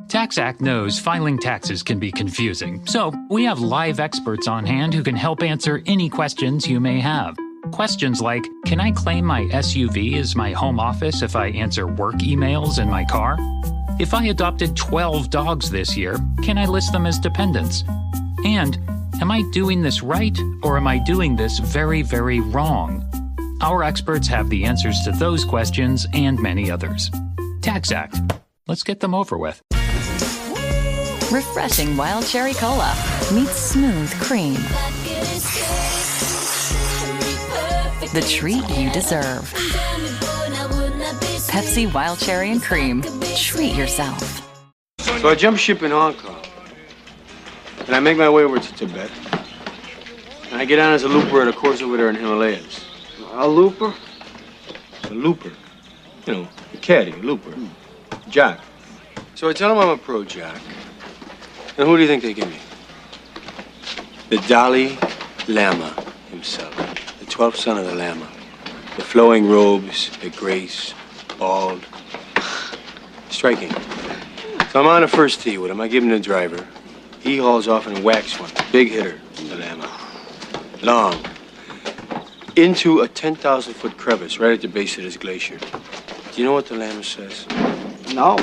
TaxAct knows filing taxes can be confusing, so we have live experts on hand who can help answer any questions you may have. Questions like, can I claim my SUV as my home office if I answer work emails in my car? If I adopted 12 dogs this year, can I list them as dependents? And, am I doing this right, or am I doing this very, very wrong? Our experts have the answers to those questions and many others. TaxAct. Let's get them over with. Refreshing wild cherry cola meets smooth cream. The treat you deserve. Pepsi Wild Cherry and Cream. Treat yourself. So I jump ship in Hong Kong, and I make my way over to Tibet, and I get on as a looper at a course over there in Himalayas. A looper? A looper. You know, a caddy, a looper. Jack. So I tell them I'm a pro Jack. And who do you think they give me? The Dalai Lama himself. The 12th son of the Lama. The flowing robes, the grace, bald. Striking. So I'm on the first tee with him. I give him the driver. He hauls off and whacks one. Big hitter, the Lama. Long. Into a 10,000-foot crevice right at the base of this glacier. Do you know what the Lama says? No.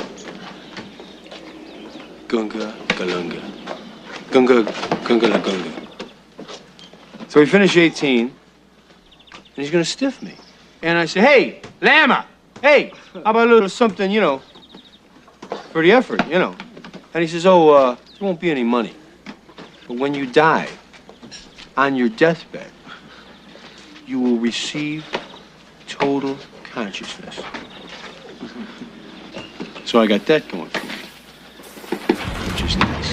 Gunga Galunga. Gunga Gunga La Gunga. So we finish 18, and he's gonna stiff me. And I say, hey, Lama, hey, how about a little something, you know, for the effort, you know. And he says, there won't be any money. But when you die, on your deathbed, you will receive total consciousness. So I got that going for me. Which is nice.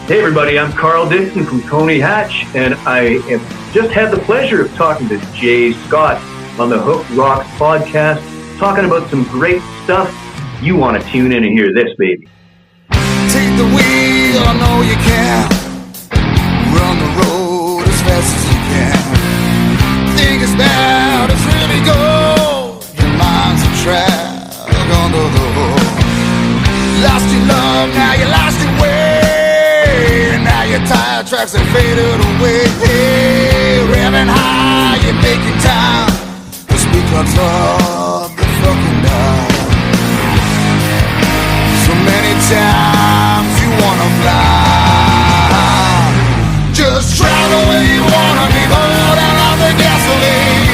Hey everybody, I'm Carl Dixon from Coney Hatch, and I have just had the pleasure of talking to Jay Scott on the Hook Rocks podcast, talking about some great stuff. You want to tune in and hear this, baby. Take the wheel, I know you can. Run the road as fast as you can. Think it's bad, it's really good. Your mind's a track under the hood. Lost your love, now you lost your way. Now your tire tracks have faded away. Hey, revving high, you're making time. The speaker's up, the fucking die. So many times you wanna fly. Just drive the way you wanna be, but I love the gasoline.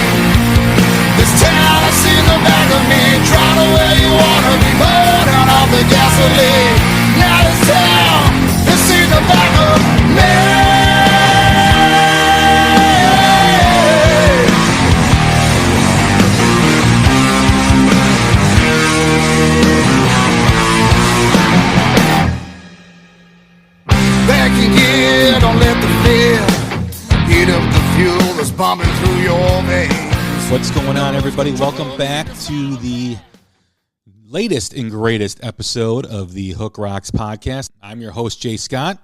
This town I see in the back of me. Drive the way you wanna be, but I love the gasoline. Now this town is in the back of me. Back in gear, don't let the fear heat up the fuel that's pumping through your veins. What's going on, everybody? Welcome back to the latest and greatest episode of the Hook Rocks podcast. I'm your host, Jay Scott,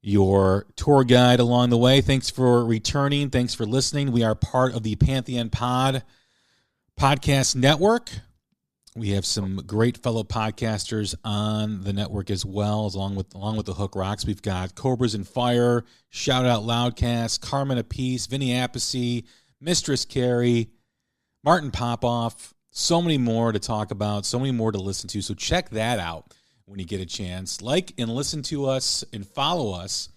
your tour guide along the way. Thanks for returning. Thanks for listening. We are part of the Pantheon podcast network. We have some great fellow podcasters on the network as well, along with the Hook Rocks. We've got Cobras and Fire, Shout Out Loudcast, Carmen Apiece, Vinny Appice, Mistress Carrie, Martin Popoff, so many more to talk about, so many more to listen to. So check that out when you get a chance. Like and listen to us and follow us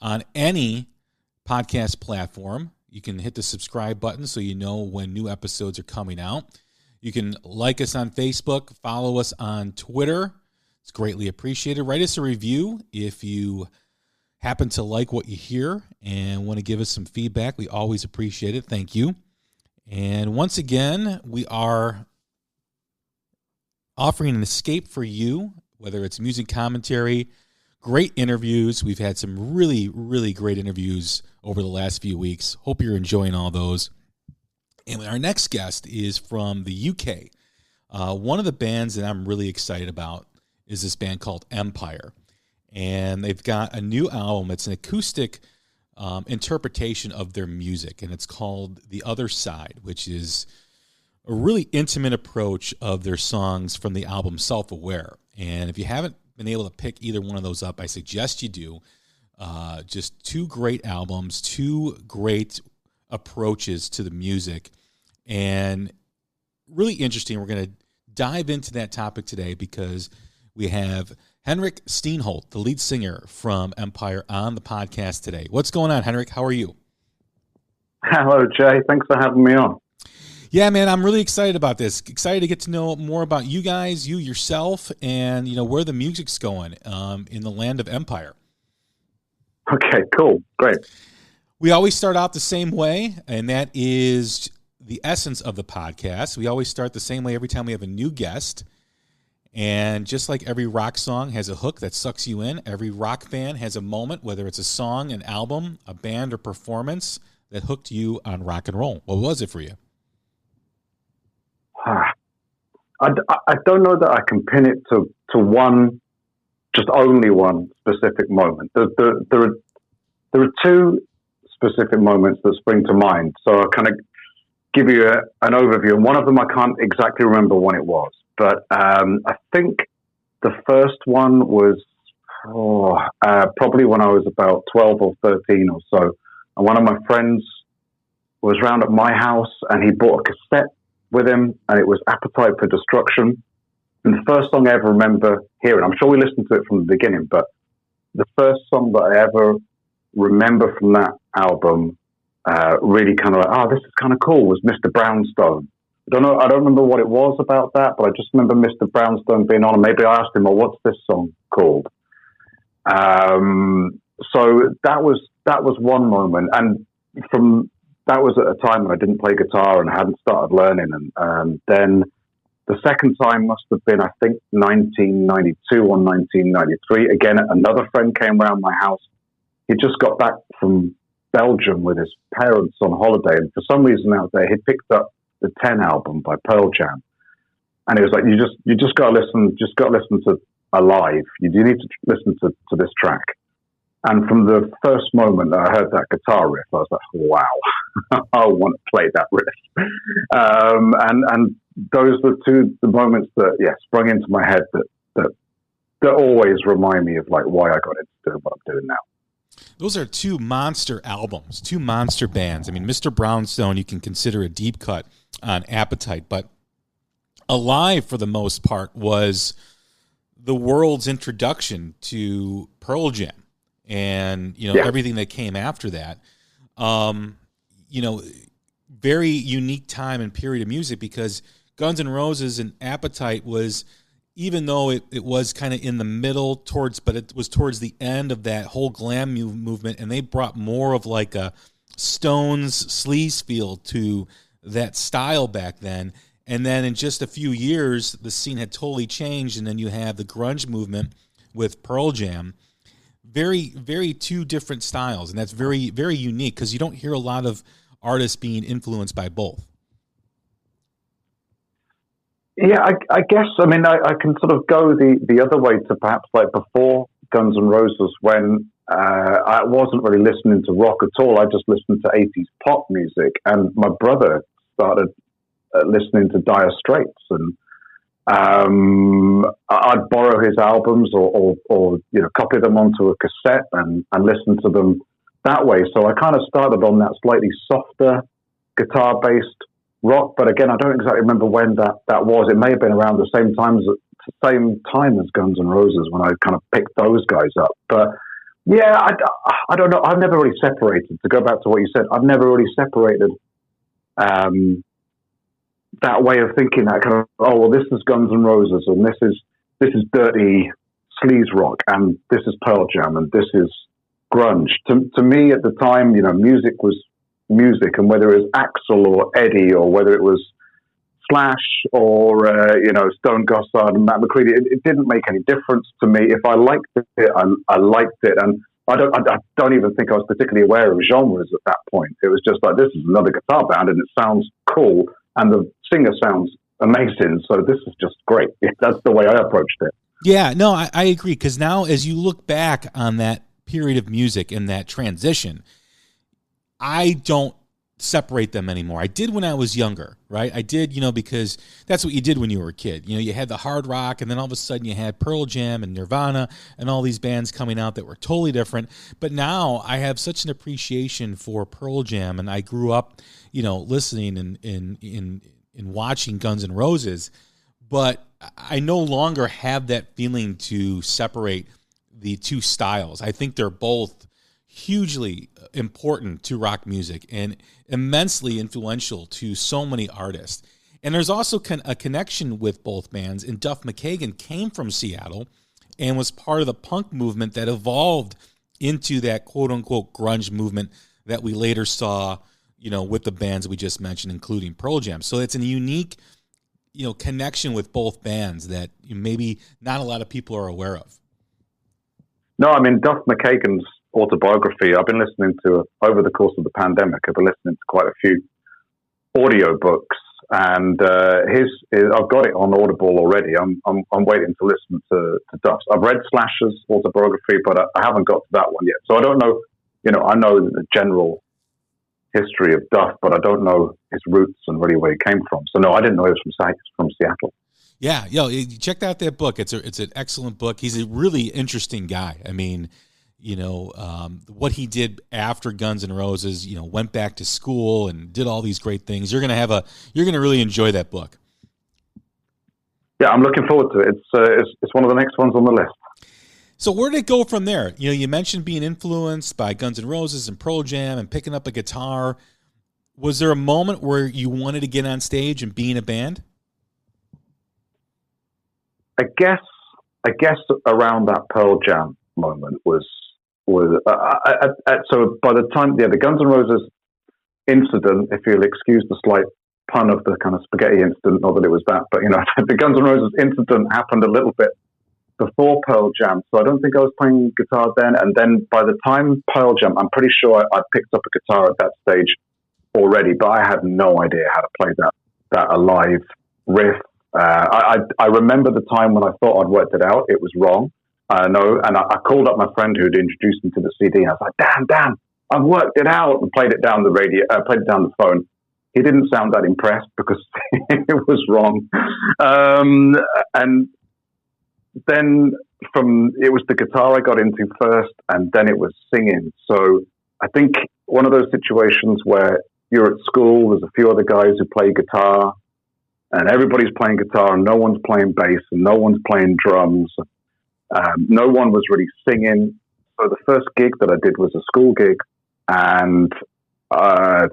on any podcast platform. You can hit the subscribe button so you know when new episodes are coming out. You can like us on Facebook, follow us on Twitter. It's greatly appreciated. Write us a review if you happen to like what you hear and want to give us some feedback. We always appreciate it. Thank you. And once again, we are offering an escape for you, whether it's music commentary, great interviews. We've had some really, really great interviews over the last few weeks. Hope you're enjoying all those. And our next guest is from the UK. One of the bands that I'm really excited about is this band called Empyre. And they've got a new album. It's an acoustic interpretation of their music, and it's called The Other Side, which is a really intimate approach of their songs from the album Self-Aware. And if you haven't been able to pick either one of those up, I suggest you do. Just two great albums, two great approaches to the music, and really interesting. We're going to dive into that topic today because we have Henrik Steenholdt, the lead singer from Empyre, on the podcast today. What's going on, Henrik? How are you? Hello, Jay. Thanks for having me on. Yeah, man, I'm really excited about this. Excited to get to know more about you guys, you yourself, and where the music's going in the land of Empyre. Okay, cool. Great. We always start out the same way, and that is the essence of the podcast. We always start the same way every time we have a new guest. And just like every rock song has a hook that sucks you in, every rock fan has a moment, whether it's a song, an album, a band, or performance, that hooked you on rock and roll. What was it for you? I don't know that I can pin it to one, just only one specific moment. There are two specific moments that spring to mind. So I'll kind of give you an overview. And one of them I can't exactly remember when it was. But I think the first one was probably when I was about 12 or 13 or so. And one of my friends was round at my house and he bought a cassette with him, and it was Appetite for Destruction. And the first song I ever remember hearing, I'm sure we listened to it from the beginning, but the first song that I ever remember from that album, really kind of like, this is kind of cool, was Mr. Brownstone. I don't remember what it was about that, but I just remember Mr. Brownstone being on, and maybe I asked him, what's this song called? So that was one moment, and that was at a time when I didn't play guitar and hadn't started learning. And then the second time must have been, I think, 1992 or 1993. Again, another friend came around my house. He just got back from Belgium with his parents on holiday. And for some reason out there, he picked up the 10 album by Pearl Jam. And it was like, you just got to listen to Alive. You need to listen to this track. And from the first moment that I heard that guitar riff, I was like, wow, I want to play that riff. And those were the moments that, sprung into my head that always remind me of like why I got into doing what I'm doing now. Those are two monster albums, two monster bands. I mean, Mr. Brownstone, you can consider a deep cut on Appetite, but Alive, for the most part, was the world's introduction to Pearl Jam. And, everything that came after that, very unique time and period of music, because Guns N' Roses and Appetite was, even though it was kind of in the middle but it was towards the end of that whole glam movement, and they brought more of like a Stones sleaze feel to that style back then. And then in just a few years, the scene had totally changed, and then you have the grunge movement with Pearl Jam. Very, very two different styles, and that's very, very unique because you don't hear a lot of artists being influenced by both. Yeah, I guess, I mean, I can sort of go the other way to perhaps like before Guns N' Roses, when I wasn't really listening to rock at all. I just listened to 80s pop music, and my brother started listening to Dire Straits, and I'd borrow his albums or copy them onto a cassette and listen to them that way. So I kind of started on that slightly softer guitar-based rock, but again, I don't exactly remember when that was. It may have been around the same time as Guns N' Roses when I kind of picked those guys up. But yeah, I don't know. I've never really separated. To go back to what you said, I've never really separated that way of thinking, that kind of, this is Guns N' Roses, and this is dirty sleaze rock, and this is Pearl Jam, and this is grunge. To me at the time, music was music, and whether it was Axl or Eddie, or whether it was Slash or Stone Gossard and Matt McCready, it didn't make any difference to me. If I liked it, I liked it, and I don't even think I was particularly aware of genres at that point. It was just like, this is another guitar band, and it sounds cool, and the singer sounds amazing, so this is just great. That's the way I approached it. Yeah, no, I agree, because now as you look back on that period of music and that transition, I don't separate them anymore. I did when I was younger, right? I did, because that's what you did when you were a kid. You had the hard rock, and then all of a sudden you had Pearl Jam and Nirvana and all these bands coming out that were totally different. But now I have such an appreciation for Pearl Jam, and I grew up, listening and watching Guns N' Roses, but I no longer have that feeling to separate the two styles. I think they're both hugely important to rock music and immensely influential to so many artists. And there's also a connection with both bands. And Duff McKagan came from Seattle and was part of the punk movement that evolved into that quote-unquote grunge movement that we later saw, with the bands we just mentioned, including Pearl Jam. So it's a unique, connection with both bands that maybe not a lot of people are aware of. No, I mean, Duff McKagan's autobiography, I've been listening to over the course of the pandemic. I've been listening to quite a few audio books, and I've got it on Audible already. I'm waiting to listen to Duff's. I've read Slash's autobiography, but I haven't got to that one yet. So I don't know. I know the general history of Duff, but I don't know his roots and really where he came from. So no, I didn't know he was from Seattle. Yeah, check out that book. It's an excellent book. He's a really interesting guy. I mean, what he did after Guns N' Roses, went back to school and did all these great things. You're going to really enjoy that book. Yeah, I'm looking forward to it. It's one of the next ones on the list. So where did it go from there? You mentioned being influenced by Guns N' Roses and Pearl Jam and picking up a guitar. Was there a moment where you wanted to get on stage and be in a band? I guess around that Pearl Jam moment was so by the time, the Guns N' Roses incident, if you'll excuse the slight pun of the kind of spaghetti incident, not that it was that, but the Guns N' Roses incident happened a little bit before Pearl Jam, so I don't think I was playing guitar then. And then by the time Pearl Jam, I'm pretty sure I picked up a guitar at that stage already, but I had no idea how to play that alive riff. I remember the time when I thought I'd worked it out. It was wrong. And I called up my friend who'd introduced me to the CD, and I was like, "Damn, I've worked it out," and played it down the radio, played it down the phone. He didn't sound that impressed because it was wrong. And then it was the guitar I got into first, and then it was singing. So I think one of those situations where you're at school, there's a few other guys who play guitar, and everybody's playing guitar, and no one's playing bass, and no one's playing drums. No one was really singing. So the first gig that I did was a school gig, and I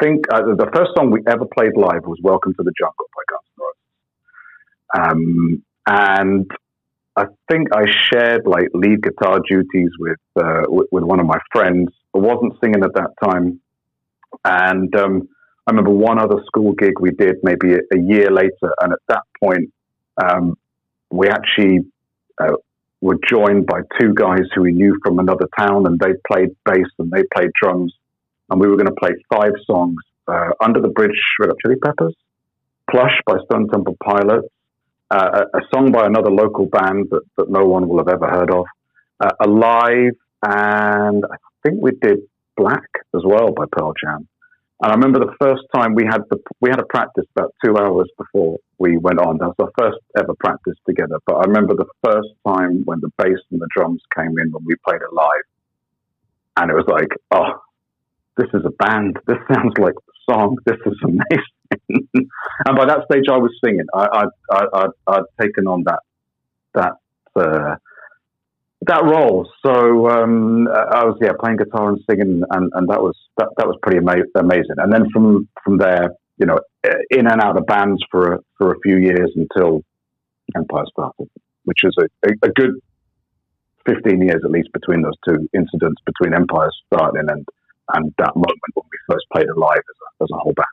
think the first song we ever played live was "Welcome to the Jungle" by Guns N' Roses. And I think I shared lead guitar duties with one of my friends. I wasn't singing at that time, and I remember one other school gig we did maybe a year later, and at that point we actually were joined by two guys who we knew from another town, and they played bass and they played drums, and we were going to play 5 songs: Under the Bridge, Red Hot Chili Peppers, Plush by Stone Temple Pilots, a song by another local band that no one will have ever heard of, Alive, and I think we did Black as well by Pearl Jam. And I remember the first time we had a practice about 2 hours before we went on. That was our first ever practice together. But I remember the first time when the bass and the drums came in when we played it live, and it was like, oh, this is a band. This sounds like the song. This is amazing. And by that stage, I was singing. I'd taken on that role. So I was playing guitar and singing, and that was pretty amazing. And then from there, in and out of bands for a few years until Empyre started, which is a good 15 years at least between those two incidents, between Empyre starting and that moment when we first played it live as a whole band.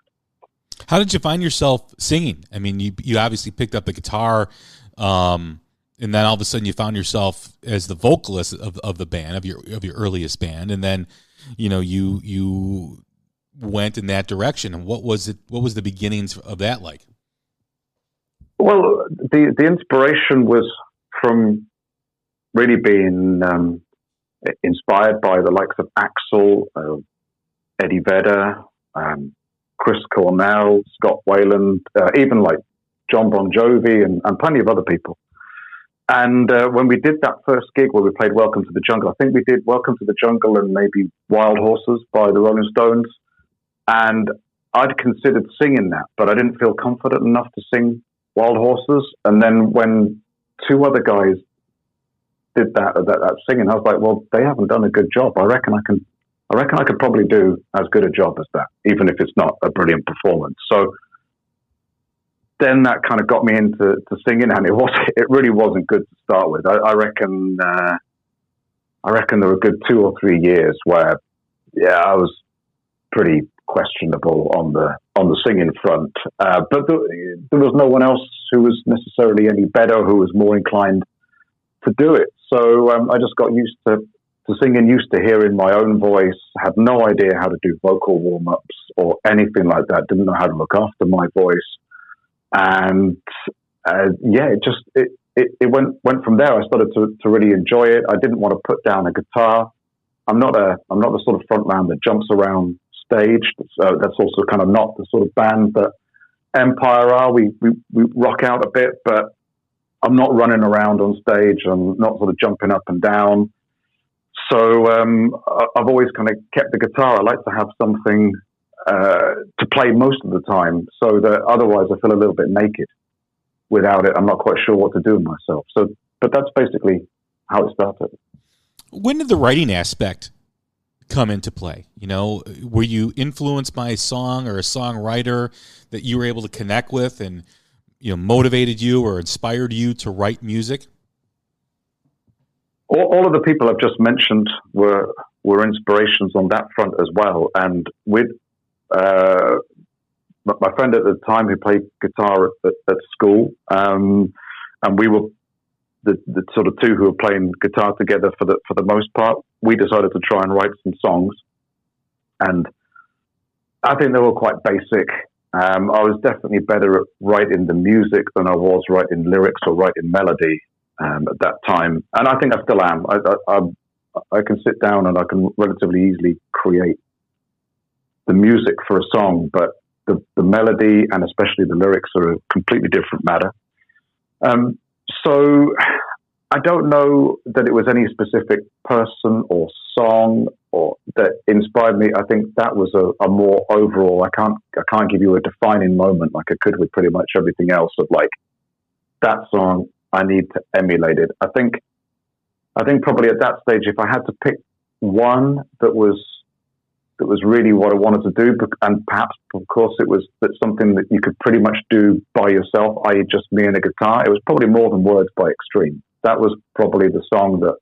How did you find yourself singing? I mean, you obviously picked up the guitar, and then all of a sudden you found yourself as the vocalist of the band, of your earliest band, and then you went in that direction. And what was the beginnings of that like? Well, the inspiration was from really being inspired by the likes of Axl, Eddie Vedder, Chris Cornell, Scott Weiland, even like John Bon Jovi and plenty of other people. And when we did that first gig where we played Welcome to the Jungle, I think we did Welcome to the Jungle and maybe Wild Horses by the Rolling Stones. And I'd considered singing that, but I didn't feel confident enough to sing Wild Horses. And then when two other guys did that singing, I was like, well, they haven't done a good job. I reckon I could probably do as good a job as that, even if it's not a brilliant performance. So then that kind of got me into singing, and it really wasn't good to start with. I reckon there were a good 2 or 3 years where, I was pretty questionable on the singing front. But there was no one else who was necessarily any better, who was more inclined to do it. So I just got used to singing, used to hearing my own voice, had no idea how to do vocal warm-ups or anything like that, didn't know how to look after my voice. And it went from there. I started to really enjoy it. I didn't want to put down a guitar. I'm not the sort of front man that jumps around stage. So that's also kind of not the sort of band that Empyre are. We rock out a bit, but I'm not running around on stage. I'm not sort of jumping up and down. So I've always kind of kept the guitar. I like to have something to play most of the time, so that otherwise I feel a little bit naked without it. I'm not quite sure what to do with myself. So, but that's basically how it started. When did the writing aspect come into play? Were you influenced by a song or a songwriter that you were able to connect with and, motivated you or inspired you to write music? All of the people I've just mentioned were inspirations on that front as well. And with my friend at the time who played guitar at school, and we were the sort of two who were playing guitar together for the most part, we decided to try and write some songs. And I think they were quite basic. I was definitely better at writing the music than I was writing lyrics or writing melody at that time. And I think I still am. I can sit down and I can relatively easily create the music for a song, but the melody and especially the lyrics are a completely different matter. So I don't know that it was any specific person or song or that inspired me. I think that was a more overall. I can't give you a defining moment like I could with pretty much everything else of like that song. I need to emulate it. I think probably at that stage, if I had to pick one that was really what I wanted to do, and perhaps, of course, it was something that you could pretty much do by yourself, i.e. just me and a guitar, it was probably More Than Words by Extreme. That was probably the song that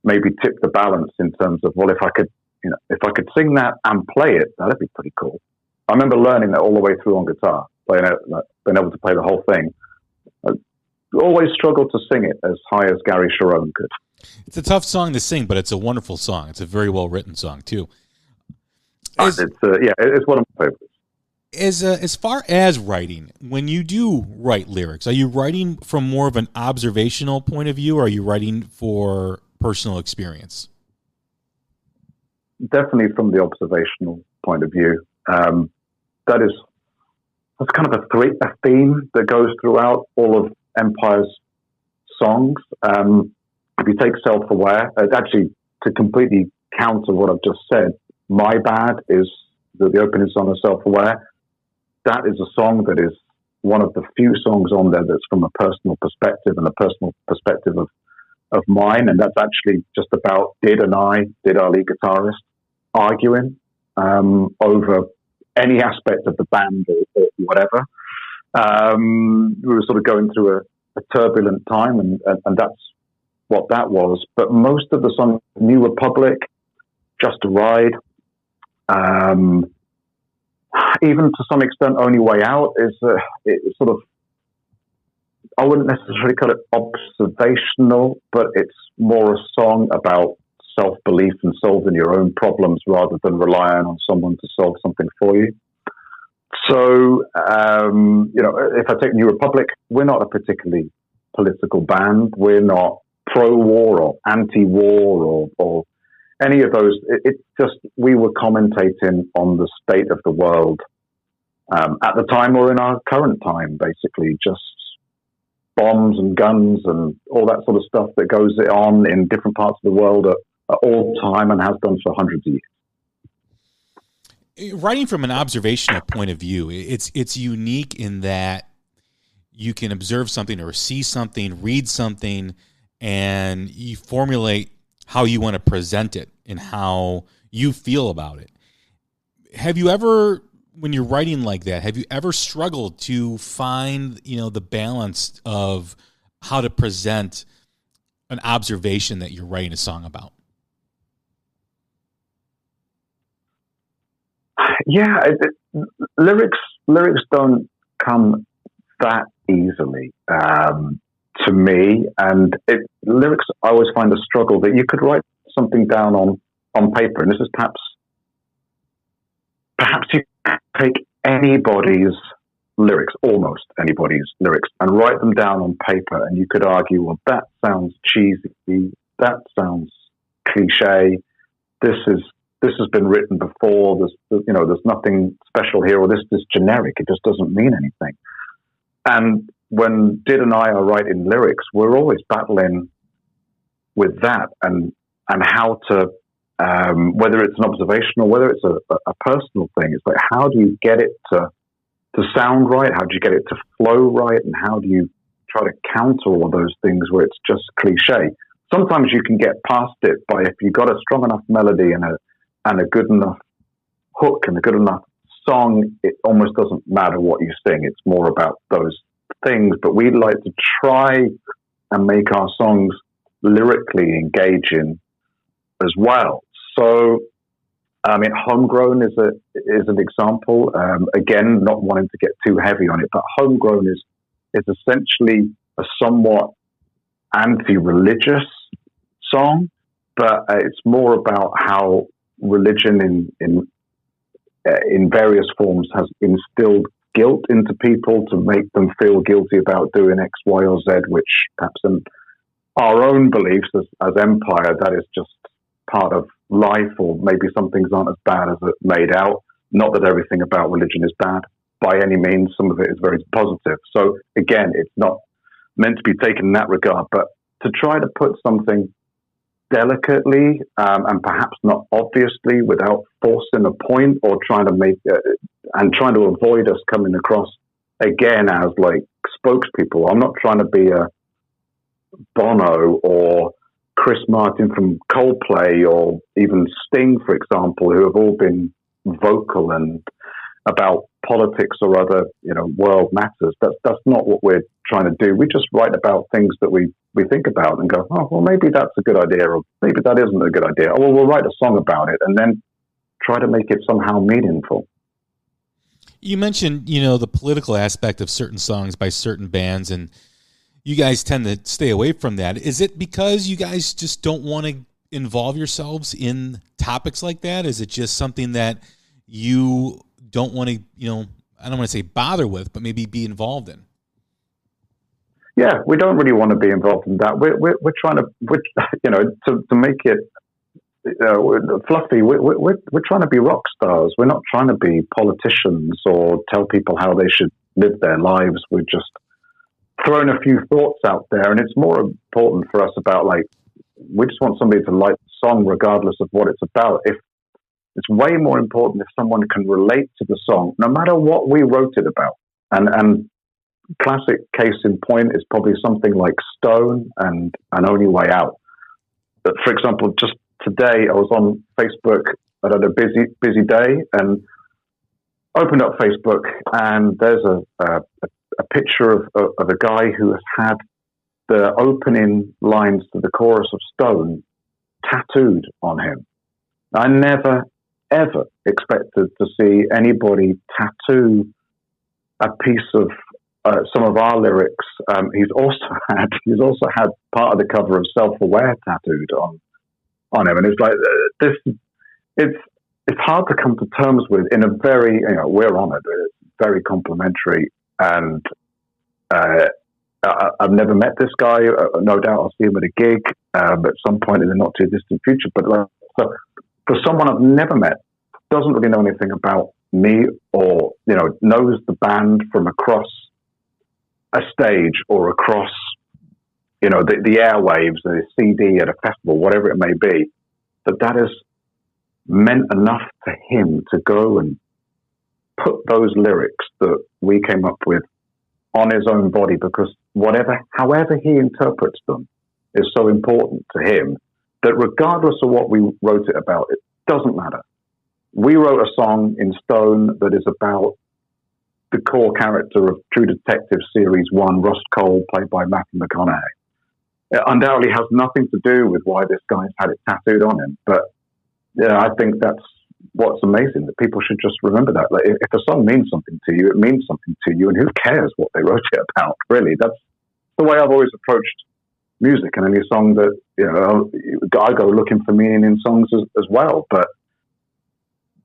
maybe tipped the balance in terms of, well, if I could sing that and play it, that'd be pretty cool. I remember learning that all the way through on guitar, being able to play the whole thing. I always struggled to sing it as high as Gary Sharon could. It's a tough song to sing, but it's a wonderful song. It's a very well-written song, too. It's one of my favorites. As far as writing, when you do write lyrics, are you writing from more of an observational point of view, or are you writing for personal experience? Definitely from the observational point of view. That's kind of a theme that goes throughout all of Empyre's songs. If you take Self-Aware, actually to completely counter what I've just said, My Bad is the opening song of Self-Aware. That is a song that is one of the few songs on there that's from a personal perspective and a personal perspective of mine. And that's actually just about did our lead guitarist, arguing over any aspect of the band or whatever. We were sort of going through a turbulent time, and that's what that was. But most of the songs, New Republic, Just a Ride, even to some extent Only Way Out, is it's sort of, I wouldn't necessarily call it observational, but it's more a song about self-belief and solving your own problems rather than relying on someone to solve something for you. So, if I take New Republic, we're not a particularly political band. We're not pro-war or anti-war or any of those. It's just we were commentating on the state of the world at the time or in our current time, basically, just bombs and guns and all that sort of stuff that goes on in different parts of the world at all time and has done for hundreds of years. Writing from an observational point of view, it's unique in that you can observe something or see something, read something, and you formulate how you want to present it and how you feel about it. Have you ever, when you're writing like that, have you ever struggled to find, the balance of how to present an observation that you're writing a song about? Yeah, lyrics don't come that easily to me, and lyrics I always find a struggle that you could write something down on paper, and this is perhaps you take anybody's lyrics, almost anybody's lyrics, and write them down on paper, and you could argue, well, that sounds cheesy, that sounds cliche, this has been written before, there's nothing special here, or this is generic, it just doesn't mean anything. And when Did and I are writing lyrics, we're always battling with that and how to, whether it's an observation or whether it's a personal thing. It's like, how do you get it to sound right? How do you get it to flow right? And how do you try to counter all of those things where it's just cliche? Sometimes you can get past it by, if you've got a strong enough melody and a good enough hook and a good enough song, it almost doesn't matter what you sing. It's more about those things. But we'd like to try and make our songs lyrically engaging as well. So, Homegrown is an example. Again, not wanting to get too heavy on it, but Homegrown is essentially a somewhat anti-religious song, but it's more about how religion in various forms has instilled guilt into people to make them feel guilty about doing X, Y, or Z, which perhaps in our own beliefs as Empyre, that is just part of life, or maybe some things aren't as bad as it made out. Not that everything about religion is bad by any means. Some of it is very positive. So again, it's not meant to be taken in that regard, but to try to put something delicately and perhaps not obviously without forcing a point or trying to make and trying to avoid us coming across again as like spokespeople. I'm not trying to be a Bono or Chris Martin from Coldplay or even Sting, for example, who have all been vocal and about politics or other, world matters. That's not what we're trying to do. We just write about things that we think about and go, oh, well, maybe that's a good idea, or maybe that isn't a good idea. Oh, well, we'll write a song about it and then try to make it somehow meaningful. You mentioned, the political aspect of certain songs by certain bands, and you guys tend to stay away from that. Is it because you guys just don't want to involve yourselves in topics like that? Is it just something that you don't want to, I don't want to say bother with, but maybe be involved in? Yeah, we don't really want to be involved in that. We're trying to to make it fluffy. We're trying to be rock stars. We're not trying to be politicians or tell people how they should live their lives. We're just throwing a few thoughts out there, and it's more important for us about we just want somebody to like the song regardless of what it's about. If it's way more important if someone can relate to the song, no matter what we wrote it about. And classic case in point is probably something like Stone and Only Way Out. But for example, just today I was on Facebook. I had a busy day and opened up Facebook, and there's a picture of a guy who has had the opening lines to the chorus of Stone tattooed on him. I never, ever expected to see anybody tattoo a piece of some of our lyrics. He's also had part of the cover of Self-Aware tattooed on him, and it's like it's hard to come to terms with in a very, we're honoured, it's very complimentary, and I've never met this guy. No doubt I'll see him at a gig at some point in the not too distant future. But So for someone I've never met, doesn't really know anything about me, or, you know, knows the band from across a stage or across, you know, the airwaves, the CD at a festival, whatever it may be, that has meant enough to him to go and put those lyrics that we came up with on his own body, because however he interprets them is so important to him that regardless of what we wrote it about, it doesn't matter. We wrote a song in Stone that is about the core character of True Detective Series 1, Rust Cole, played by Matthew McConaughey. It undoubtedly has nothing to do with why this guy's had it tattooed on him, but yeah, I think that's what's amazing, that people should just remember that. Like, if a song means something to you, it means something to you, and who cares what they wrote it about, really? That's the way I've always approached music, and any song that, you know, I go looking for meaning in songs as well. But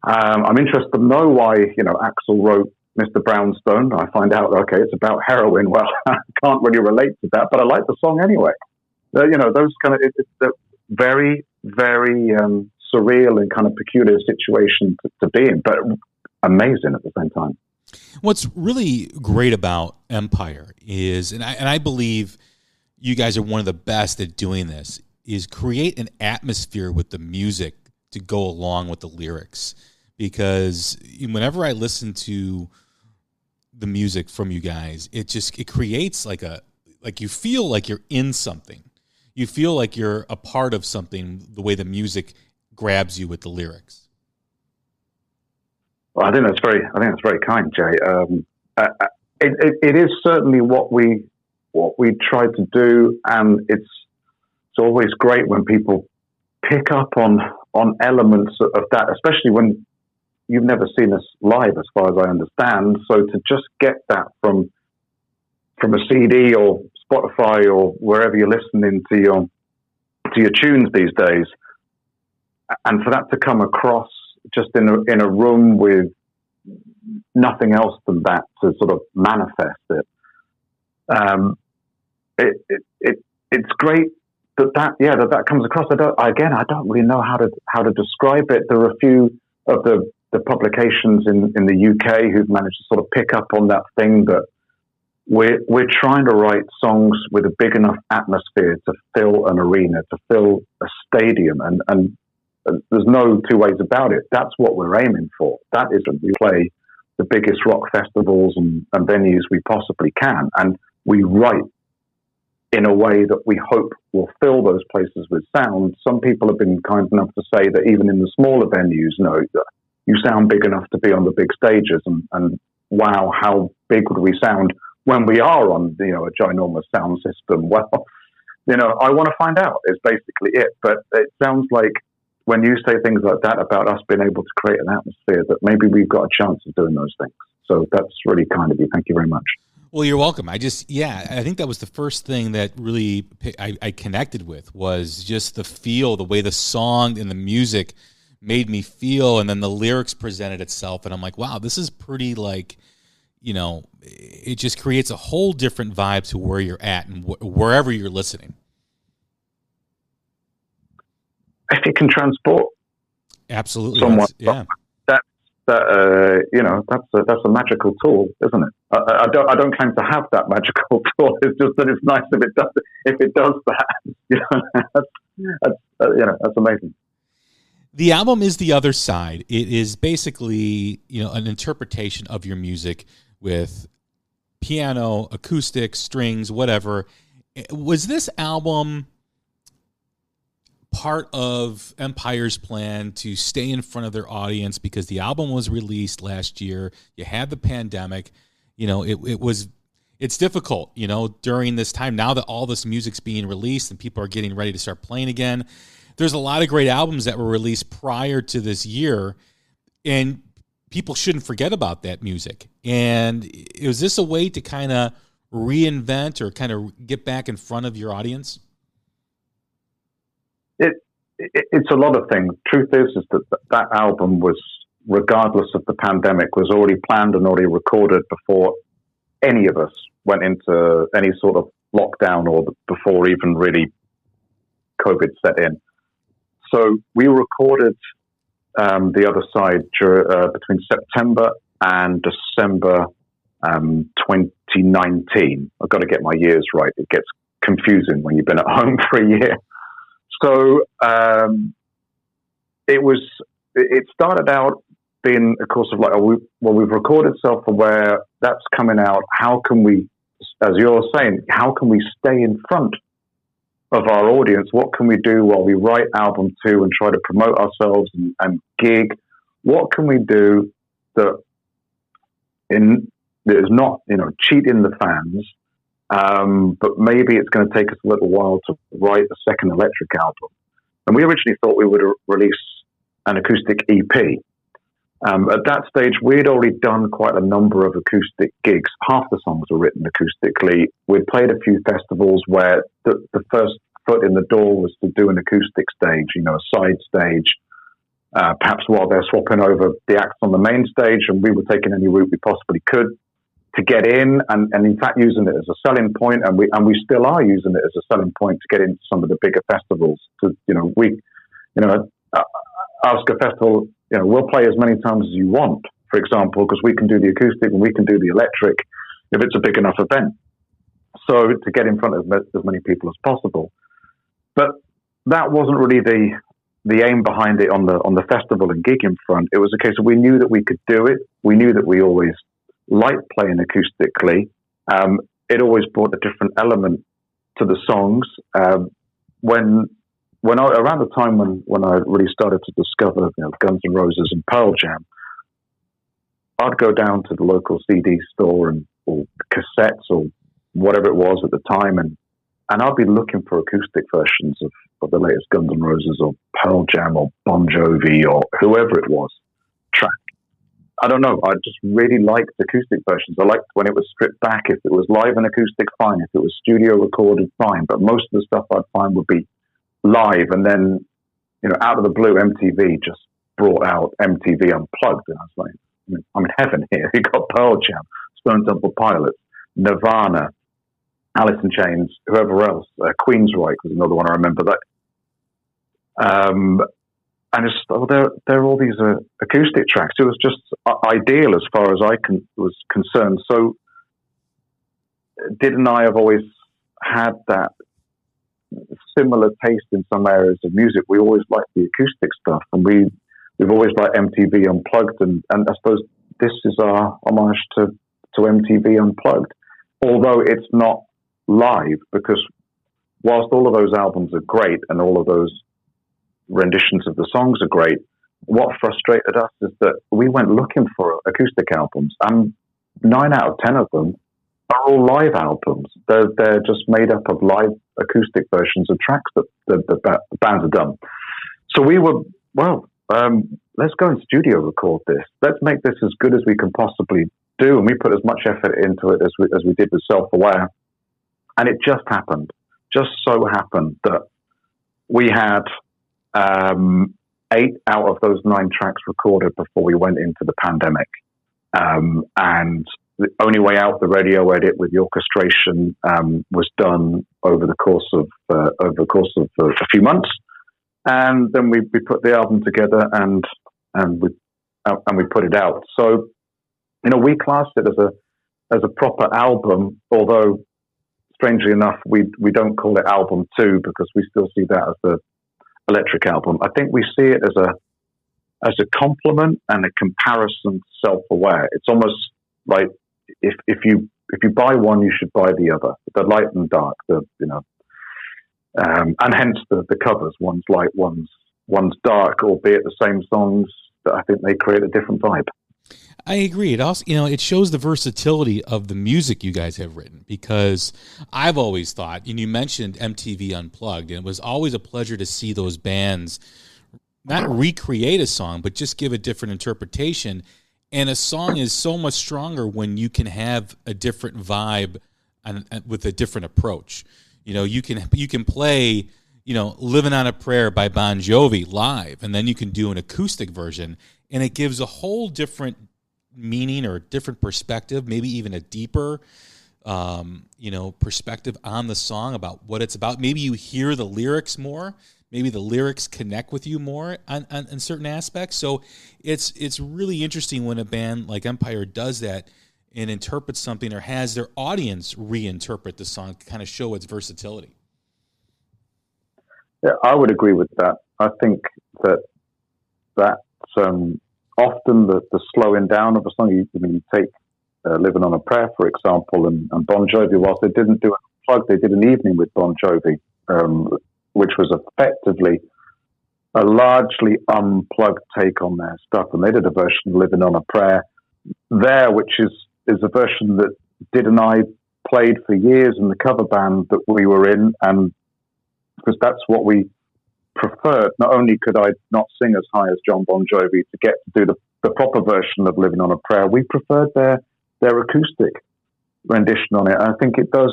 I'm interested to know why, you know, Axl wrote Mr. Brownstone. I find out, okay, it's about heroin. Well, I can't really relate to that, but I like the song anyway. You know, those kind of, it's very, very surreal and kind of peculiar situation to be in, but amazing at the same time. What's really great about Empyre is, and I believe you guys are one of the best at doing this, is create an atmosphere with the music to go along with the lyrics. Because whenever I listen to the music from you guys, it creates like you feel like you're in something. You feel like you're a part of something, the way the music grabs you with the lyrics. Well, I think that's very kind, Jay. It is certainly what we try to do, and it's always great when people pick up on elements of that, especially when you've never seen us live, as far as I understand. So to just get that from a CD or Spotify or wherever you're listening to your tunes these days, and for that to come across just in a room with nothing else than that to sort of manifest it, it's great that comes across. I don't really know how to describe it. There are a few of the publications in the UK who've managed to sort of pick up on that thing, that we're trying to write songs with a big enough atmosphere to fill an arena, to fill a stadium, and there's no two ways about it. That's what we're aiming for. That is when we play the biggest rock festivals and venues we possibly can, and we write in a way that we hope will fill those places with sound. Some people have been kind enough to say that even in the smaller venues, you sound big enough to be on the big stages, and wow, how big would we sound when we are on, a ginormous sound system? Well, I want to find out is basically it. But it sounds like when you say things like that about us being able to create an atmosphere, that maybe we've got a chance of doing those things. So that's really kind of you. Thank you very much. Well, you're welcome. I think that was the first thing that really I connected with, was just the feel, the way the song and the music made me feel, and then the lyrics presented itself, and I'm like, wow, this is pretty, like, it just creates a whole different vibe to where you're at and wherever you're listening. If it can transport absolutely someone, that's a magical tool, isn't it? I don't claim to have that magical tool. It's just that it's nice if it does that. That's amazing. The album is The Other Side. It is basically, an interpretation of your music with piano, acoustic, strings, whatever. Was this album part of Empyre's plan to stay in front of their audience, because the album was released last year? You had the pandemic. It's difficult, during this time, now that all this music's being released and people are getting ready to start playing again. There's a lot of great albums that were released prior to this year, and people shouldn't forget about that music. And is this a way to kind of reinvent or kind of get back in front of your audience? It's a lot of things. Truth is that album was, regardless of the pandemic, was already planned and already recorded before any of us went into any sort of lockdown, or before even really COVID set in. So we recorded The Other Side between September and December 2019. I've got to get my years right. It gets confusing when you've been at home for a year. So it started out being a course of like, we've recorded Self-Aware, that's coming out. How can we, as you're saying, how can we stay in front of our audience? What can we do while we write album 2 and try to promote ourselves and gig? What can we do that is not, cheating the fans, but maybe it's going to take us a little while to write a second electric album. And we originally thought we would release an acoustic EP. At that stage, we'd already done quite a number of acoustic gigs. Half the songs were written acoustically. We'd played a few festivals where the first foot in the door was to do an acoustic stage, a side stage, perhaps while they're swapping over the acts on the main stage, and we were taking any route we possibly could to get in, and in fact using it as a selling point, and we still are using it as a selling point to get into some of the bigger festivals. Ask a festival, we'll play as many times as you want, for example, because we can do the acoustic and we can do the electric if it's a big enough event. So to get in front of as many people as possible. But that wasn't really the aim behind it on the festival and gigging front. It was a case of we knew that we could do it. We knew that we always liked playing acoustically. It always brought a different element to the songs. Around the time when I really started to discover Guns N' Roses and Pearl Jam, I'd go down to the local CD store or cassettes or whatever it was at the time, and I'd be looking for acoustic versions of the latest Guns N' Roses or Pearl Jam or Bon Jovi or whoever it was track. I don't know. I just really liked acoustic versions. I liked when it was stripped back. If it was live and acoustic, fine. If it was studio recorded, fine. But most of the stuff I'd find would be live. And then, out of the blue, MTV just brought out MTV Unplugged. And I was like, I'm in heaven here. You got Pearl Jam, Stone Temple Pilots, Nirvana, Alice in Chains, whoever else. Queensryche was another one I remember that. And it's, there are all these acoustic tracks. It was just ideal as far as I was concerned. So, Did and I have always had that similar taste in some areas of music. We always liked the acoustic stuff, and we've always liked MTV Unplugged, and I suppose this is our homage to MTV Unplugged, although it's not live, because whilst all of those albums are great and all of those renditions of the songs are great, what frustrated us is that we went looking for acoustic albums, and 9 out of 10 of them are all live albums. They're just made up of live acoustic versions of tracks that the bands have done. So we were, let's go and studio record this. Let's make this as good as we can possibly do. And we put as much effort into it as we did with Self-Aware. And it just so happened that we had 8 out of those 9 tracks recorded before we went into the pandemic. And the only way out, the radio edit with the orchestration, was done over the course of a few months, and then we put the album together and we put it out. So, we classed it as a proper album, although strangely enough, we don't call it album 2 because we still see that as the electric album. I think we see it as a compliment and a comparison to Self-Aware. It's almost like if you buy one, you should buy the other. The light and dark, and hence the covers. One's light, one's dark, albeit the same songs. But I think they create a different vibe. I agree. It also, it shows the versatility of the music you guys have written, because I've always thought, and you mentioned MTV Unplugged, and it was always a pleasure to see those bands not recreate a song, but just give a different interpretation. And a song is so much stronger when you can have a different vibe and with a different approach. You can play, Living on a Prayer by Bon Jovi live, and then you can do an acoustic version, and it gives a whole different meaning or a different perspective, maybe even a deeper perspective on the song about what it's about. Maybe you hear the lyrics more. Maybe the lyrics connect with you more on certain aspects. So it's really interesting when a band like Empyre does that and interprets something or has their audience reinterpret the song to kind of show its versatility. Yeah, I would agree with that. I think that's often the slowing down of a song. You take Living on a Prayer, for example, and Bon Jovi, whilst they didn't do a plug, they did an evening with Bon Jovi, which was effectively a largely unplugged take on their stuff. And they did a version of Living on a Prayer there, which is a version that Did and I played for years in the cover band that we were in, and because that's what we preferred. Not only could I not sing as high as John Bon Jovi to get to do the proper version of Living on a Prayer, we preferred their acoustic rendition on it. And I think it does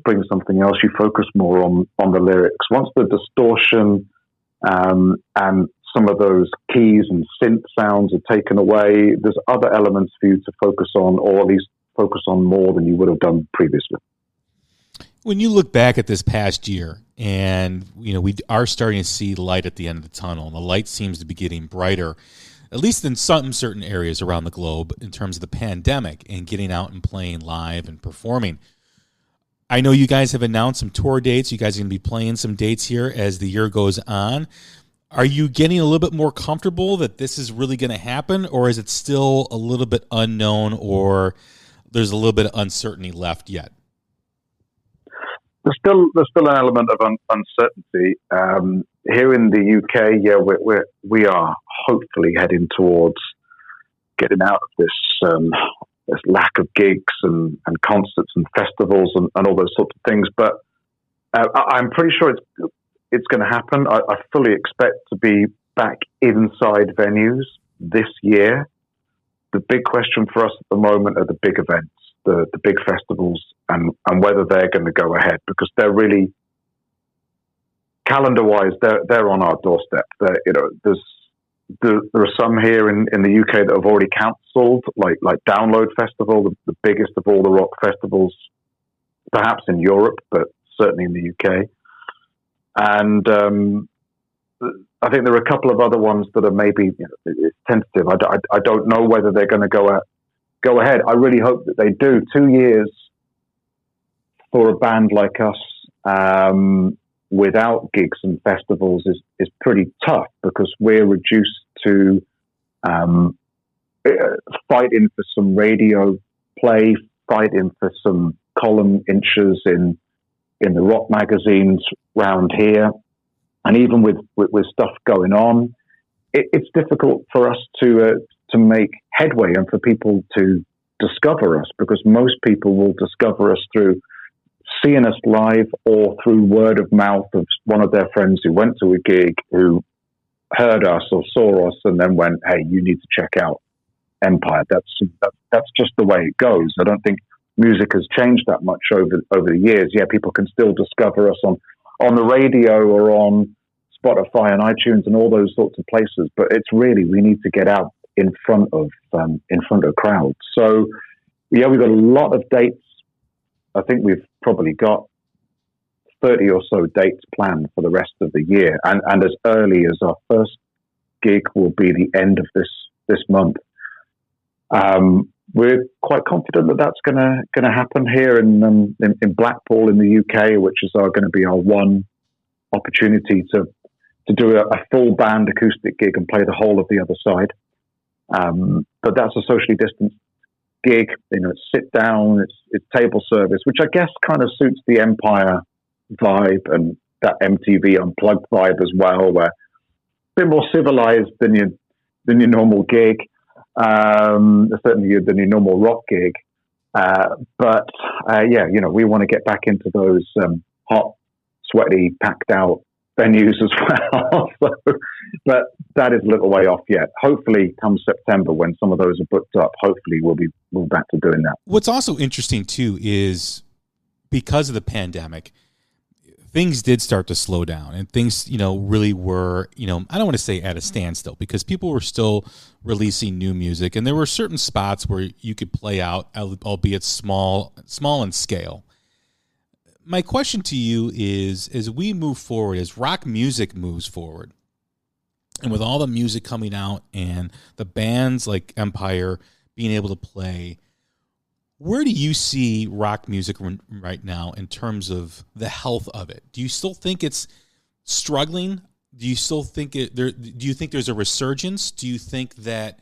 bring something else. You focus more on the lyrics. Once the distortion and some of those keys and synth sounds are taken away, there's other elements for you to focus on, or at least focus on more than you would have done previously. When you look back at this past year, and we are starting to see light at the end of the tunnel, and the light seems to be getting brighter, at least in some certain areas around the globe, in terms of the pandemic and getting out and playing live and performing. I know you guys have announced some tour dates. You guys are going to be playing some dates here as the year goes on. Are you getting a little bit more comfortable that this is really going to happen, or is it still a little bit unknown, or there's a little bit of uncertainty left yet? There's still an element of uncertainty here in the UK. Yeah, we are hopefully heading towards getting out of this lack of gigs and concerts and festivals and all those sorts of things. But I'm pretty sure it's going to happen. I fully expect to be back inside venues this year. The big question for us at the moment are the big events, the big festivals, and whether they're going to go ahead, because they're really, calendar-wise, they're on our doorstep. There are some here in the UK that have already cancelled, like Download Festival, the biggest of all the rock festivals, perhaps in Europe, but certainly in the UK. And I think there are a couple of other ones that are maybe it's tentative. I don't know whether they're going to go ahead. I really hope that they do. 2 years for a band like us without gigs and festivals is pretty tough, because we're reduced to fighting for some radio play, fighting for some column inches in the rock magazines round here. And even with stuff going on, it's difficult for us to make headway and for people to discover us, because most people will discover us through seeing us live or through word of mouth of one of their friends who went to a gig, who heard us or saw us and then went, "Hey, you need to check out Empyre." That's just the way it goes. I don't think music has changed that much over the years. Yeah, people can still discover us on the radio or on Spotify and iTunes and all those sorts of places, but it's really, we need to get out in front of crowds. So yeah, we've got a lot of dates. I think we've probably got 30 or so dates planned for the rest of the year, and as early as our first gig will be the end of this month. We're quite confident that that's going to happen here in Blackpool in the UK, which is going to be our one opportunity to do a full band acoustic gig and play the whole of the other side. But that's a socially distanced gig. It's sit down, it's table service, which I guess kind of suits the Empyre vibe and that MTV Unplugged vibe as well, where a bit more civilized than your normal gig. Certainly than your normal rock gig. But we want to get back into those hot, sweaty, packed out venues as well. But that is a little way off yet. Hopefully come September, when some of those are booked up, hopefully we'll be back to doing that. What's also interesting too is, because of the pandemic, things did start to slow down, and things, really were, I don't want to say at a standstill, because people were still releasing new music, and there were certain spots where you could play out, albeit small in scale. My question to you is, as we move forward, as rock music moves forward, and with all the music coming out and the bands like Empyre being able to play, where do you see rock music right now in terms of the health of it? Do you still think it's struggling? Do you still think do you think there's a resurgence? Do you think that,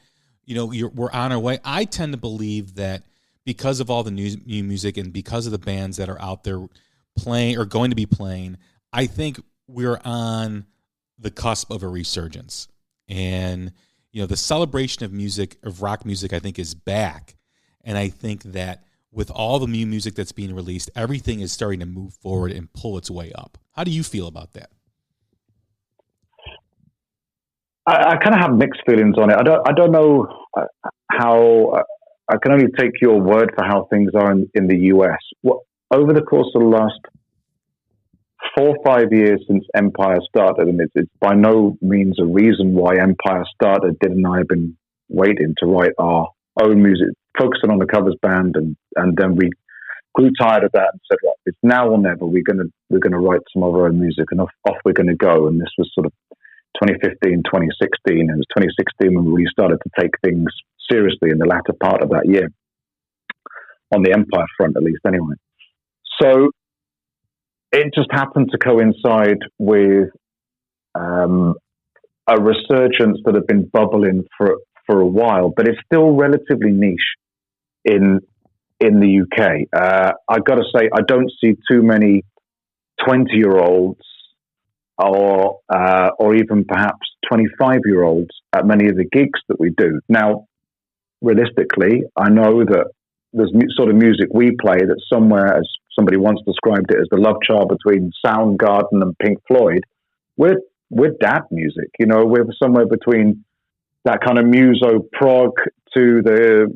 we're on our way? I tend to believe that because of all the new music and because of the bands that are out there playing or going to be playing, I think we're on the cusp of a resurgence. And, the celebration of music, of rock music, I think is back. And I think that with all the new music that's being released, everything is starting to move forward and pull its way up. How do you feel about that? I kind of have mixed feelings on it. I don't know how. I can only take your word for how things are in the US. Over the course of the last 4 or 5 years since Empyre started, and it's by no means a reason why Empyre started. Did and I have been waiting to write our own music, focusing on the covers band, and then we grew tired of that and said, "Well, it's now or never. We're gonna write some of our own music, and off we're gonna go." And this was sort of 2015, 2016, and it was 2016 when we really started to take things seriously in the latter part of that year, on the Empyre front at least, anyway. So it just happened to coincide with a resurgence that had been bubbling for a while, but it's still relatively niche in the UK. I got to say, I don't see too many 20-year-olds or even perhaps 25-year-olds at many of the gigs that we do. Now, realistically, I know that there's sort of music we play that somewhere, as somebody once described it, as the love child between Soundgarden and Pink Floyd. We're dad music, we're somewhere between that kind of muso prog to the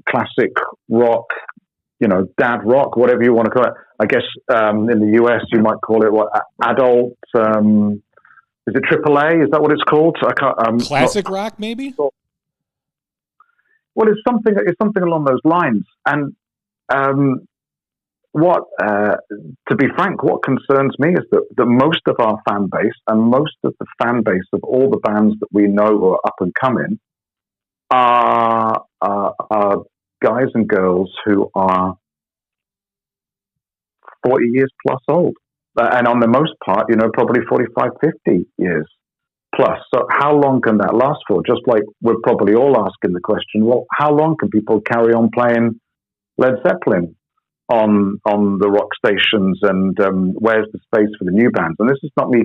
classic rock, dad rock, whatever you want to call it. I guess in the US you might call it adult. Is it AAA? Is that what it's called? I can't. Classic rock, maybe. Well, it's something along those lines. And to be frank, what concerns me is that most of our fan base and most of the fan base of all the bands that we know who are up and coming are guys and girls who are 40 years plus old. And on the most part, probably 45, 50 years plus. So how long can that last for? Just like we're probably all asking the question, well, how long can people carry on playing Led Zeppelin on the rock stations, and where's the space for the new bands? And this is not me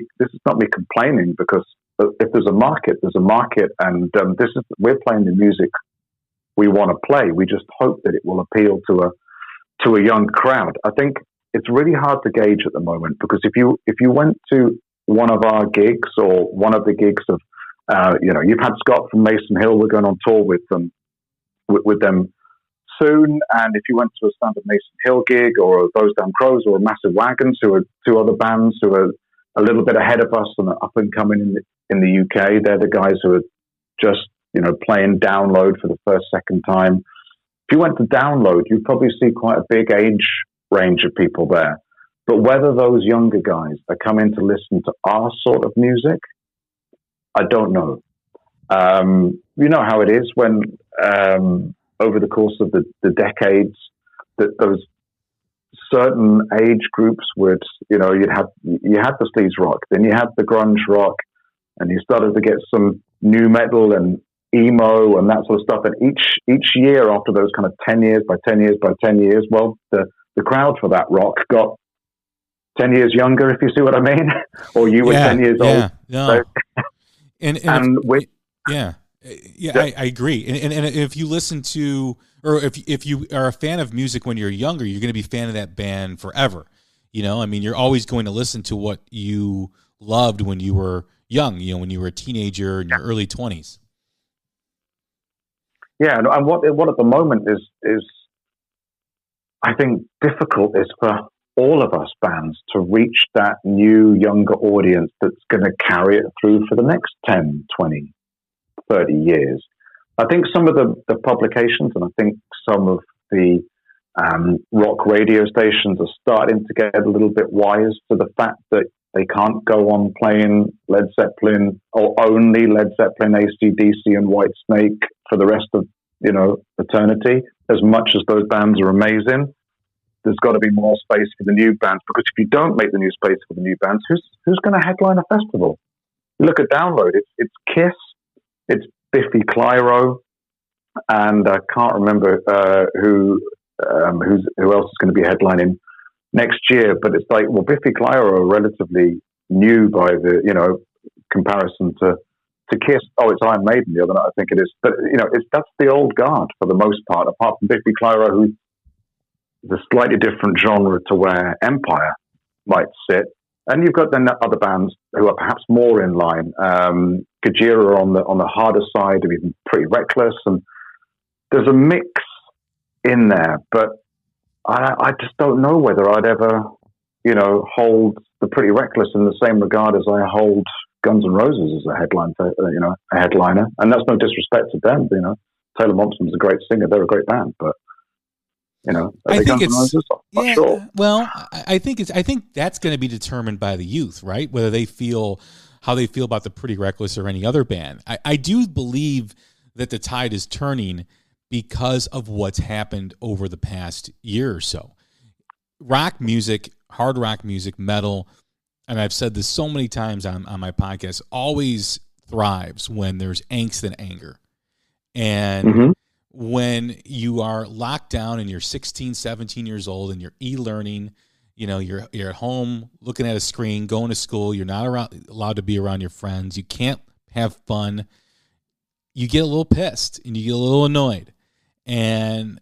complaining, because if there's a market, and we're playing the music we want to play. We just hope that it will appeal to a young crowd. I think it's really hard to gauge at the moment, because if you went to one of our gigs or one of the gigs of you've had Scott from Mason Hill, we're going on tour with them soon, and if you went to a standard Mason Hill gig or Those Damn Crows or Massive Wagons, who are two other bands who are a little bit ahead of us and are up and coming in the UK, they're the guys who are just playing Download for the second time. If you went to Download, you'd probably see quite a big age range of people there. But whether those younger guys are coming to listen to our sort of music, I don't know. You know how it is when over the course of the decades, that those certain age groups would, you had the sleaze rock, then you had the grunge rock, and you started to get some new metal and emo and that sort of stuff. And each year after those kind of 10 years by 10 years by 10 years, well, the crowd for that rock got 10 years younger, if you see what I mean, or you were 10 years old. No. So, I agree. And if you listen to, or if you are a fan of music when you're younger, you're going to be a fan of that band forever. You're always going to listen to what you loved when you were young, when you were a teenager in your early 20s. Yeah, and what at the moment is I think difficult is for all of us bands to reach that new, younger audience that's going to carry it through for the next 10, 20, 30 years. I think some of the publications and I think some of the rock radio stations are starting to get a little bit wise to the fact that they can't go on playing Led Zeppelin or only Led Zeppelin, AC/DC, and Whitesnake for the rest of, eternity. As much as those bands are amazing, there's got to be more space for the new bands, because if you don't make the new space for the new bands, who's going to headline a festival? You look at Download, it's Kiss, it's Biffy Clyro, and I can't remember who else is going to be headlining next year. But it's like, well, Biffy Clyro are relatively new by the comparison to Kiss. Oh, it's Iron Maiden the other night, I think it is. But that's the old guard for the most part, apart from Biffy Clyro, who's a slightly different genre to where Empyre might sit. And you've got then other bands who are perhaps more in line. Gojira on the harder side, or even Pretty Reckless, and there's a mix in there. But I just don't know whether I'd ever, hold the Pretty Reckless in the same regard as I hold Guns N' Roses as a headliner. And that's no disrespect to them. Taylor Momsen's a great singer; they're a great band, but. I think it's sure. Well, I think that's going to be determined by the youth, right? Whether they feel how they feel about the Pretty Reckless or any other band. I do believe that the tide is turning because of what's happened over the past year or so. Rock music, hard rock music, metal, and I've said this so many times on my podcast, always thrives when there's angst and anger. And when you are locked down and you're 16, 17 years old and you're e-learning, you're at home looking at a screen, going to school, you're not allowed to be around your friends, you can't have fun, you get a little pissed and you get a little annoyed. And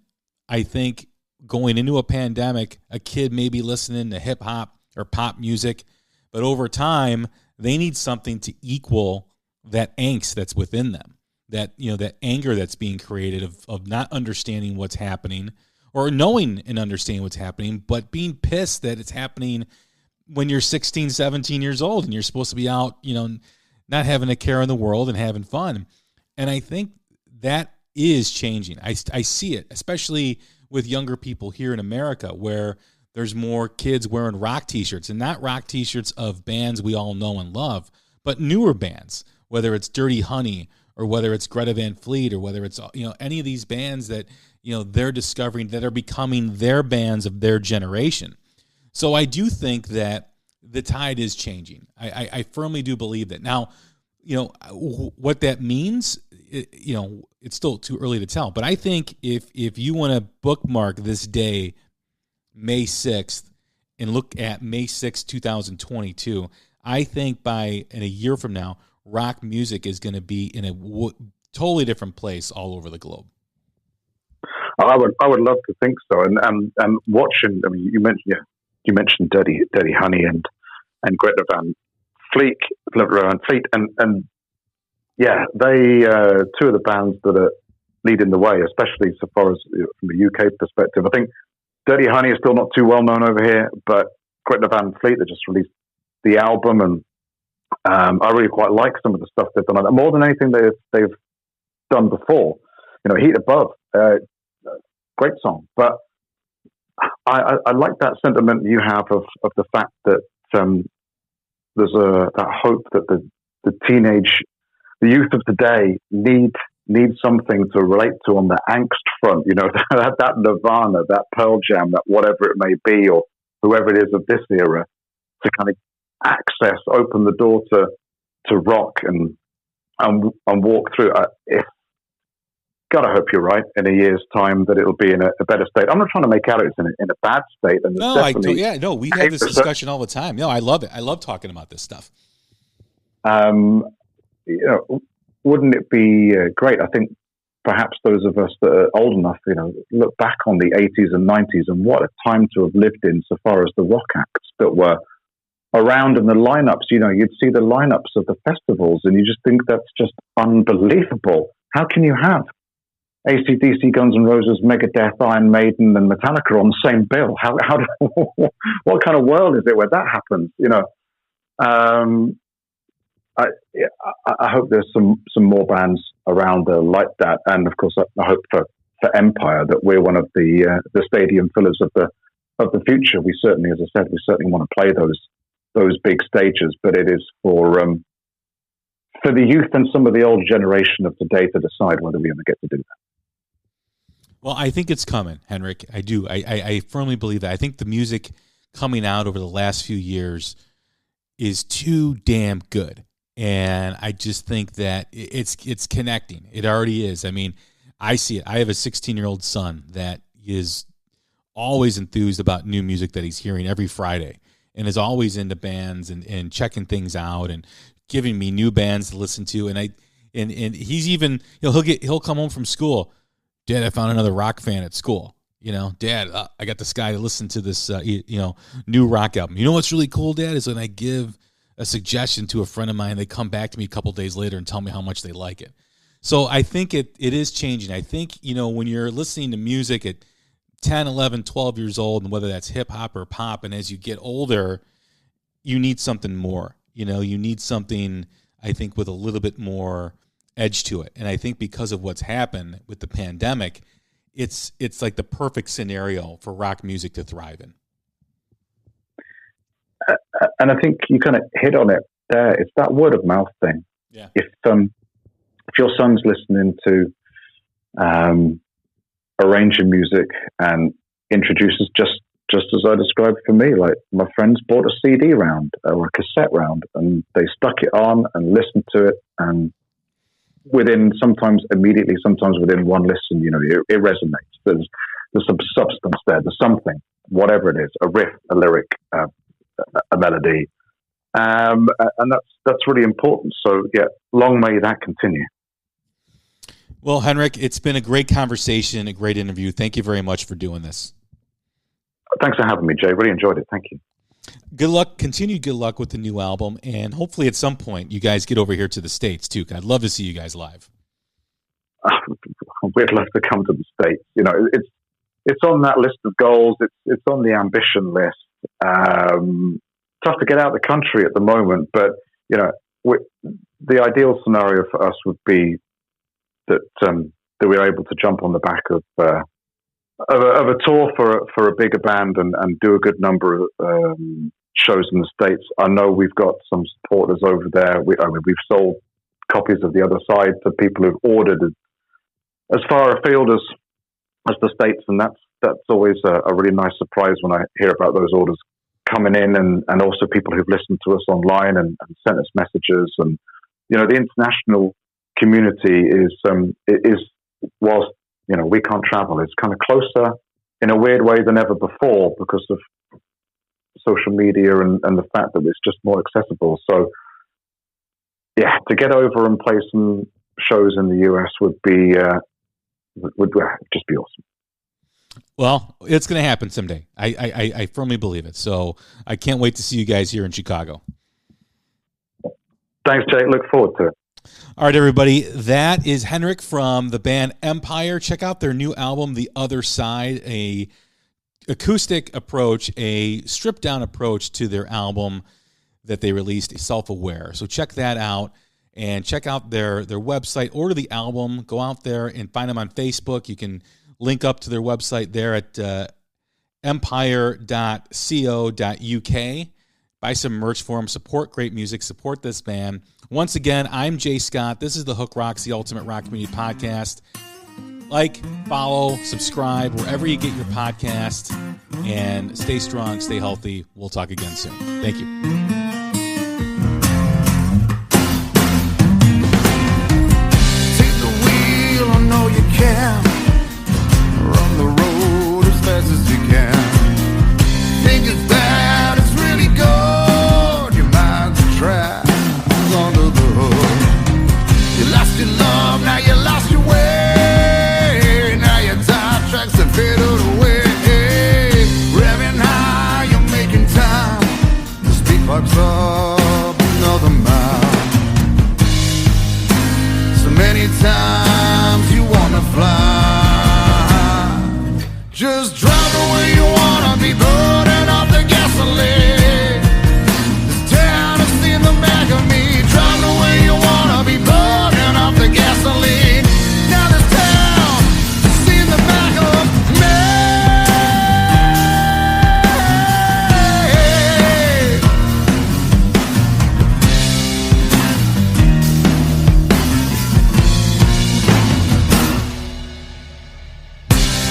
I think going into a pandemic, a kid may be listening to hip hop or pop music, but over time, they need something to equal that angst that's within them. That anger that's being created of not understanding what's happening, or knowing and understanding what's happening, but being pissed that it's happening when you're 16, 17 years old and you're supposed to be out, not having a care in the world and having fun. And I think that is changing. I see it, especially with younger people here in America, where there's more kids wearing rock t-shirts, and not rock t-shirts of bands we all know and love, but newer bands, whether it's Dirty Honey or whether it's Greta Van Fleet, or whether it's any of these bands that they're discovering that are becoming their bands of their generation. So I do think that the tide is changing. I firmly do believe that. Now, what that means, it's still too early to tell. But I think if you want to bookmark this day, May 6th, and look at May 6th, 2022, I think in a year from now, rock music is going to be in a totally different place all over the globe. I would love to think so. And watching, I mean, you mentioned Dirty Honey and Greta Van Fleet, and yeah, they two of the bands that are leading the way, especially so far as from the UK perspective. I think Dirty Honey is still not too well known over here, but Greta Van Fleet, they just released the album, and I really quite like some of the stuff they've done, more than anything they've done before. Heat Above, great song. But I like that sentiment you have of the fact that there's that hope that the youth of today need something to relate to on the angst front. That Nirvana, that Pearl Jam, that whatever it may be, or whoever it is of this era, to kind of open the door to rock and walk through. God, I hope you're right. In a year's time, that it'll be in a better state. I'm not trying to make out it's in a bad state. And we have this discussion all the time. No, I love it. I love talking about this stuff. Wouldn't it be great? I think perhaps those of us that are old enough, look back on the 80s and 90s, and what a time to have lived in, so far as the rock acts that were around, and the lineups. You'd see the lineups of the festivals, and you just think that's just unbelievable. How can you have AC/DC, Guns N' Roses, Megadeth, Iron Maiden, and Metallica on the same bill. What kind of world is it where that happens? I hope there's some more bands around like that, and of course, I hope for Empyre that we're one of the stadium fillers of the future. We certainly, as I said, want to play those big stages, but it is for the youth and some of the old generation of today to decide whether we ever get to do that. Well, I think it's coming, Henrik. I do. I firmly believe that. I think the music coming out over the last few years is too damn good. And I just think that it's connecting. It already is. I mean, I see it. I have a 16-year-old son that is always enthused about new music that he's hearing every Friday and is always into bands and checking things out and giving me new bands to listen to. And he's even, he'll come home from school. Dad, I found another rock fan at school. Dad, I got this guy to listen to this, new rock album. You know what's really cool, Dad, is when I give a suggestion to a friend of mine, they come back to me a couple days later and tell me how much they like it. So I think it is changing. I think, when you're listening to music at 10, 11, 12 years old, and whether that's hip hop or pop, and as you get older, you need something more. You need something, I think, with a little bit more edge to it. And I think because of what's happened with the pandemic, it's like the perfect scenario for rock music to thrive in. And I think you kind of hit on it there. It's that word of mouth thing. Yeah. If your son's listening to arranging music and introduces just as I described for me, like my friends bought a CD round or a cassette round, and they stuck it on and listened to it, and sometimes immediately, sometimes within one listen, it resonates. There's some substance there. There's something, whatever it is, a riff, a lyric, a melody, and that's really important. So yeah, long may that continue. Well, Henrik, it's been a great conversation, a great interview. Thank you very much for doing this. Thanks for having me, Jay. Really enjoyed it. Thank you. Good luck, continued good luck with the new album, and hopefully at some point you guys get over here to the States too. I'd love to see you guys live. We'd love to come to the States. It's on that list of goals. It's on the ambition list. Tough to get out of the country at the moment, but the ideal scenario for us would be that we're able to jump on the back of a tour for a bigger band and do a good number of shows in the States. I know we've got some supporters over there. We've sold copies of The Other Side to people who've ordered as far afield as the States, and that's always a really nice surprise when I hear about those orders coming in, and also people who've listened to us online and sent us messages. And the international community is whilst we can't travel, it's kind of closer in a weird way than ever before because of social media and the fact that it's just more accessible. So yeah, to get over and play some shows in the US would just be awesome. Well, it's going to happen someday. I firmly believe it. So I can't wait to see you guys here in Chicago. Thanks, Jake. Look forward to it. All right, everybody. That is Henrik from the band Empyre. Check out their new album, The Other Side, a acoustic approach, a stripped-down approach to their album that they released, Self-Aware. So check that out and check out their website. Order the album. Go out there and find them on Facebook. You can link up to their website there at empyre.co.uk. Buy some merch for them. Support great music. Support this band. Once again, I'm Jay Scott. This is the Hook Rocks, the Ultimate Rock Community Podcast. Like, follow, subscribe, wherever you get your podcast. And stay strong, stay healthy. We'll talk again soon. Thank you. Take the wheel, I know you can. Run the road as fast as you can. Think it's bad, it's really good. Your mind's a trap under the hood. You lost your love, now you lost your way. Now your tire tracks have faded away. Revving high, you're making time. The speed box up another mile. So many times sometimes you wanna fly. Just drive the way you wanna be, burning off the gasoline. This town has seen the back of me. Drive the way you wanna be, burning off the gasoline. Now this town has seen the back of me.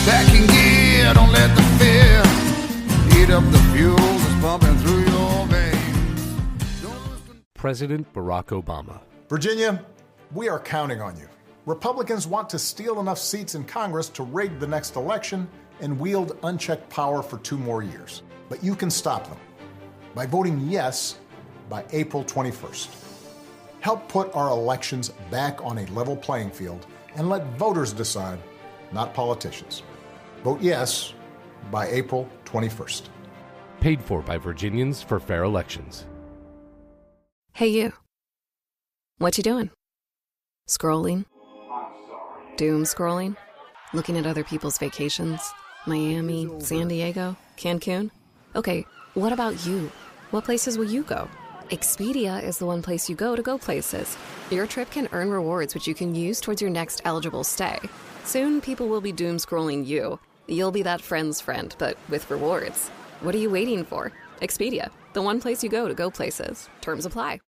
Back in gear, don't let the fear eat up the fuel that's pumping through your veins. President Barack Obama. Virginia, we are counting on you. Republicans want to steal enough seats in Congress to rig the next election and wield unchecked power for 2 more years. But you can stop them by voting yes by April 21st. Help put our elections back on a level playing field and let voters decide, not politicians. Vote yes by April 21st. Paid for by Virginians for Fair Elections. Hey, you. What you doing? Scrolling? Doom scrolling? Looking at other people's vacations? Miami, San Diego, Cancun? Okay, what about you? What places will you go? Expedia is the one place you go to go places. Your trip can earn rewards which you can use towards your next eligible stay. Soon, people will be doom scrolling you. You'll be that friend's friend, but with rewards. What are you waiting for? Expedia, the one place you go to go places. Terms apply.